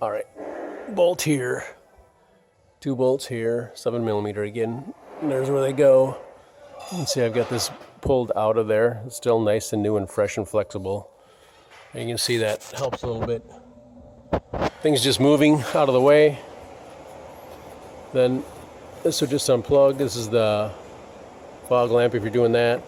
All right, bolt here, 2 bolts here, 7mm again. And there's where they go. You can see I've got this pulled out of there. It's still nice and new and fresh and flexible. And you can see that helps a little bit. Things just moving out of the way. Then this would just unplug. This is the fog lamp if you're doing that.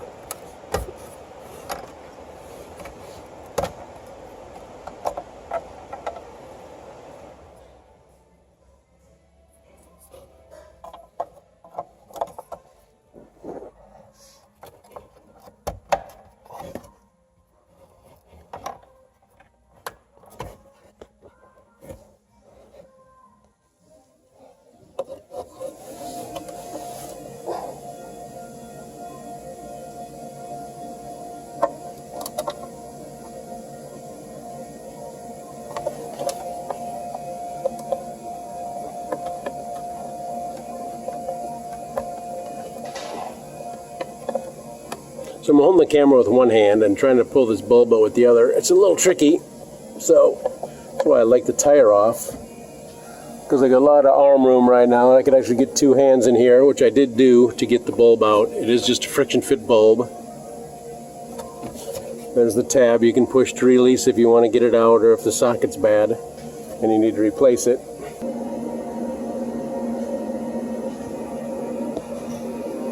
So I'm holding the camera with one hand and trying to pull this bulb out with the other. It's a little tricky, so that's why I like the tire off, because I got a lot of arm room right now, and I could actually get 2 hands in here, which I did do to get the bulb out. It is just a friction fit bulb. There's the tab you can push to release if you want to get it out, or if the socket's bad and you need to replace it.